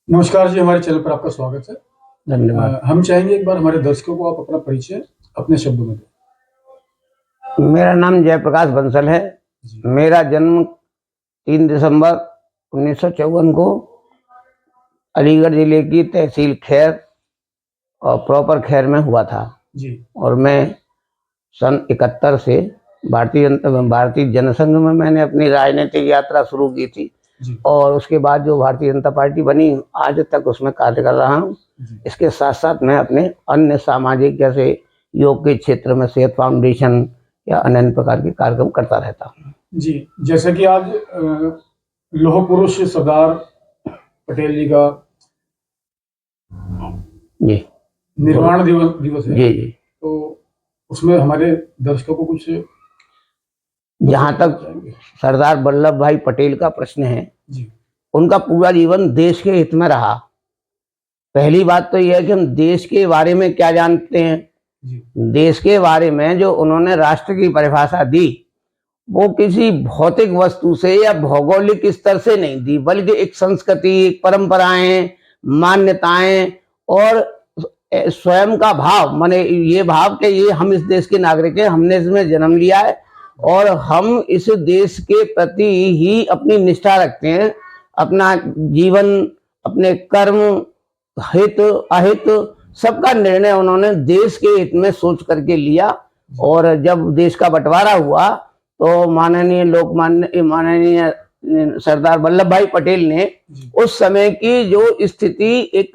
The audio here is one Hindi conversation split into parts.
नमस्कार जी, हमारे चैनल पर आपका स्वागत है। धन्यवाद। हम चाहेंगे एक बार हमारे दर्शकों को आप अपना परिचय अपने शब्दों में दें। मेरा नाम जयप्रकाश बंसल है। जी। मेरा जन्म 3 दिसंबर 1954 को अलीगढ़ जिले की तहसील खैर और प्रॉपर खैर में हुआ था। जी। और मैं सन 71 से भारतीय जनसंघ में मैंने अपनी राजनीतिक यात्रा शुरू की थी। जी। और उसके बाद जो भारतीय जनता पार्टी बनी, आज तक उसमें कार्य कर रहा हूँ। इसके साथ साथ मैं अपने अन्य सामाजिक, जैसे योग के क्षेत्र में सेहत फाउंडेशन या अन्य प्रकार के कार्यक्रम करता रहता हूँ। जी, जैसे कि आज लौह पुरुष सरदार पटेल जी का जी निर्वाण दिवस है। जी जी। तो उसमें हमारे दर्शकों को कुछ जहाँ तक सरदार वल्लभ भाई पटेल का प्रश्न है, जी। उनका पूरा जीवन देश के हित में रहा। पहली बात तो यह है कि हम देश के बारे में क्या जानते हैं। जी। देश के बारे में जो उन्होंने राष्ट्र की परिभाषा दी, वो किसी भौतिक वस्तु से या भौगोलिक स्तर से नहीं दी, बल्कि एक संस्कृति, परंपराएं, मान्यताएं और स्वयं का भाव, माने ये भाव कि ये हम इस देश के नागरिक हैं, हमने इसमें जन्म लिया है और हम इस देश के प्रति ही अपनी निष्ठा रखते हैं। अपना जीवन, अपने कर्म, हित अहित सबका निर्णय उन्होंने देश के हित में सोच करके लिया। और जब देश का बंटवारा हुआ तो माननीय सरदार वल्लभ भाई पटेल ने उस समय की जो स्थिति, एक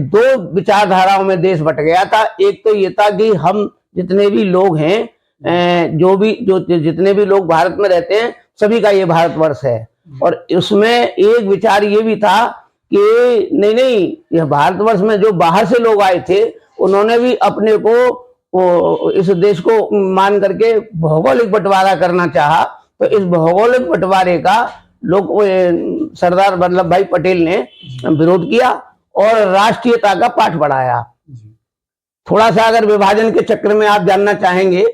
दो विचारधाराओं में देश बट गया था। एक तो ये था कि हम जितने भी लोग हैं, जितने भी लोग भारत में रहते हैं, सभी का ये भारतवर्ष है। और उसमें एक विचार ये भी था कि नहीं, यह भारतवर्ष में जो बाहर से लोग आए थे, उन्होंने भी अपने को इस देश को मान करके भौगोलिक बंटवारा करना चाहा। तो इस भौगोलिक बंटवारे का सरदार वल्लभ भाई पटेल ने विरोध किया और राष्ट्रीयता का पाठ पढ़ाया। थोड़ा सा अगर विभाजन के चक्र में आप जानना चाहेंगे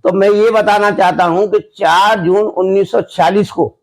तो मैं ये बताना चाहता हूं कि 4 जून 1946 को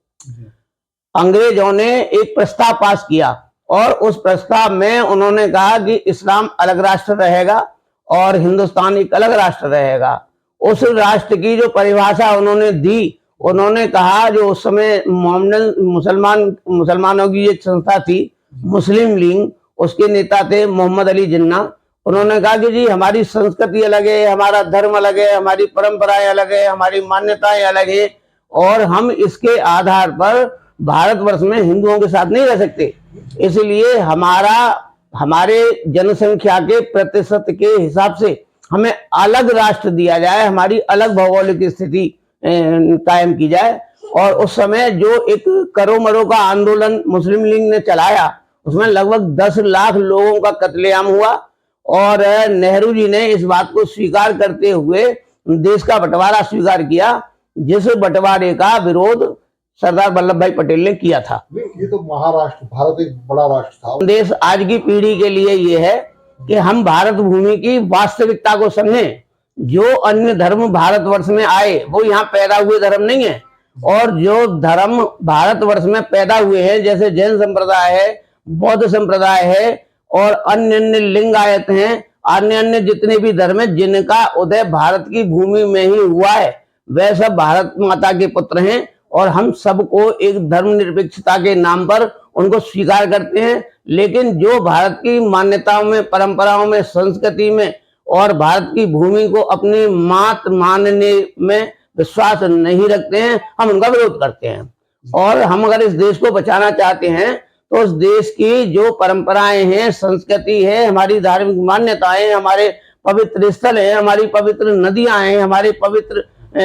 अंग्रेजों ने एक प्रस्ताव पास किया और उस प्रस्ताव में उन्होंने कहा कि इस्लाम अलग राष्ट्र रहेगा और हिंदुस्तान एक अलग राष्ट्र रहेगा। उस राष्ट्र की जो परिभाषा उन्होंने दी, उन्होंने कहा, जो उस समय मुसलमानों की एक संस्था थी, मुस्लिम लीग, उसके नेता थे मोहम्मद अली जिन्ना। उन्होंने कहा कि जी हमारी संस्कृति अलग है, हमारा धर्म अलग है, हमारी परंपराएं अलग है, हमारी मान्यताएं अलग है और हम इसके आधार पर भारतवर्ष में हिंदुओं के साथ नहीं रह सकते। इसलिए हमारे जनसंख्या के प्रतिशत के हिसाब से हमें अलग राष्ट्र दिया जाए, हमारी अलग भौगोलिक स्थिति कायम की जाए। और उस समय जो एक करो मरो का आंदोलन मुस्लिम लीग ने चलाया, उसमें लगभग 10 लाख लोगों का कत्लेआम हुआ और नेहरू जी ने इस बात को स्वीकार करते हुए देश का बंटवारा स्वीकार किया, जिस बंटवारे का विरोध सरदार वल्लभ भाई पटेल ने किया था। ये तो महाराष्ट्र, भारत एक बड़ा राष्ट्र था। देश आज की पीढ़ी के लिए ये है कि हम भारत भूमि की वास्तविकता को समझें। जो अन्य धर्म भारतवर्ष में आए वो यहाँ पैदा हुए धर्म नहीं है, और जो धर्म भारतवर्ष में पैदा हुए हैं, जैसे जैन संप्रदाय है, बौद्ध संप्रदाय है और अन्य लिंगायत हैं, अन्य जितने भी धर्म है जिनका उदय भारत की भूमि में ही हुआ है, वह सब भारत माता के पुत्र हैं और हम सबको एक धर्मनिरपेक्षता के नाम पर उनको स्वीकार करते हैं। लेकिन जो भारत की मान्यताओं में, परंपराओं में, संस्कृति में और भारत की भूमि को अपनी मात मानने में विश्वास नहीं रखते हैं, हम उनका विरोध करते हैं। और हम अगर इस देश को बचाना चाहते हैं तो उस देश की जो परंपराएं हैं, संस्कृति है, हमारी धार्मिक मान्यताएं, हमारे पवित्र स्थल है, हमारी पवित्र नदियां हैं, हमारे पवित्र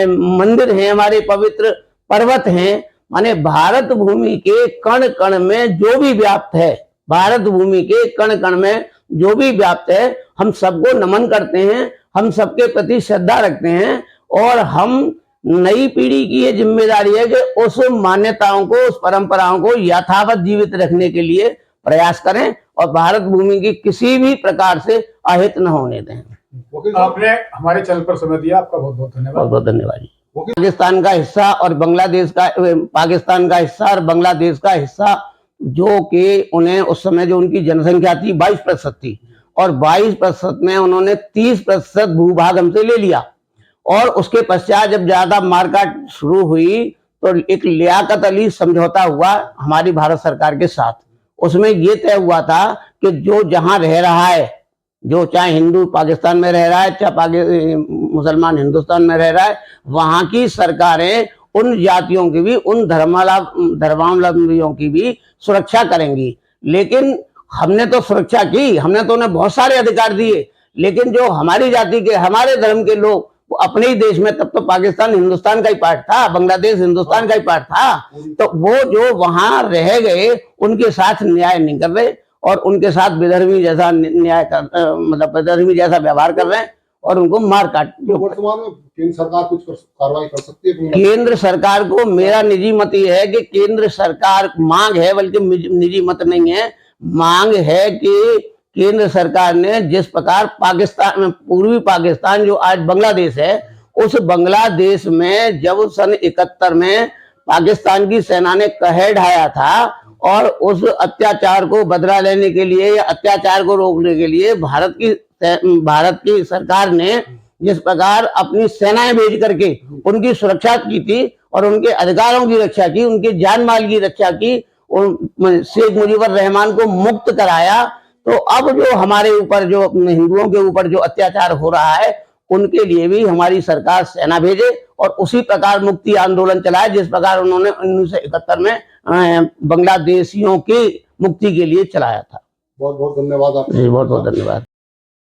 मंदिर हैं, हमारे पवित्र पर्वत हैं, माने भारत भूमि के कण कण में जो भी व्याप्त है, भारत भूमि के कण कण में जो भी व्याप्त है, हम सबको नमन करते हैं, हम सबके प्रति श्रद्धा रखते हैं। और हम नई पीढ़ी की ये जिम्मेदारी है कि उस मान्यताओं को, उस परंपराओं को यथावत जीवित रखने के लिए प्रयास करें और भारत भूमि की किसी भी प्रकार से अहित न होने दें। आपने हमारे चैनल पर समय दिया, आपका बहुत बहुत धन्यवाद। बहुत बहुत धन्यवाद। पाकिस्तान का हिस्सा और बांग्लादेश का, पाकिस्तान का हिस्सा और बांग्लादेश का हिस्सा जो कि उन्हें उस समय जो उनकी जनसंख्या थी 22% थी, और 22% में उन्होंने 30% भूभाग हमसे ले लिया। और उसके पश्चात जब ज्यादा मारकाट शुरू हुई तो एक लियाकत अली समझौता हुआ हमारी भारत सरकार के साथ। उसमें यह तय हुआ था कि जो जहां रह रहा है, जो चाहे हिंदू पाकिस्तान में रह रहा है, चाहे मुसलमान हिंदुस्तान में रह रहा है, वहां की सरकारें उन जातियों की भी, उन धर्मावलंबियों की भी सुरक्षा करेंगी। लेकिन हमने तो सुरक्षा की, हमने तो उन्हें बहुत सारे अधिकार दिए, लेकिन जो हमारी जाति के, हमारे धर्म के लोग, वो अपने ही देश में, तब तो पाकिस्तान हिंदुस्तान का ही पार्ट था, बांग्लादेश हिंदुस्तान का ही पार्ट था, तो वो जो वहां रह गए उनके साथ न्याय नहीं कर रहे और उनके साथ विधर्मी जैसा मतलब विधर्मी जैसा व्यवहार कर रहे हैं और उनको मार काट। तो वर्तमान में केंद्र सरकार कुछ कार्रवाई कर सकती है? केंद्र सरकार को मेरा निजी मत यह है कि केंद्र सरकार, मांग है बल्कि निजी मत नहीं है, मांग है कि केंद्र सरकार ने जिस प्रकार पाकिस्तान में, पूर्वी पाकिस्तान जो आज बांग्लादेश है, उस बांग्लादेश में जब सन 71 में पाकिस्तान की सेना ने कहर ढाया था और उस अत्याचार को बदला लेने के लिए या अत्याचार को रोकने के लिए भारत की सरकार ने जिस प्रकार अपनी सेनाएं भेज करके उनकी सुरक्षा की थी और उनके अधिकारों की रक्षा की, उनके जान माल की रक्षा की, शेख मुजीबुर रहमान को मुक्त कराया, तो अब जो हमारे ऊपर, जो हिंदुओं के ऊपर जो अत्याचार हो रहा है, उनके लिए भी हमारी सरकार सेना भेजे और उसी प्रकार मुक्ति आंदोलन चलाए जिस प्रकार उन्होंने 1971 में बांग्लादेशियों की मुक्ति के लिए चलाया था। बहुत बहुत धन्यवाद आपका। बहुत बहुत धन्यवाद।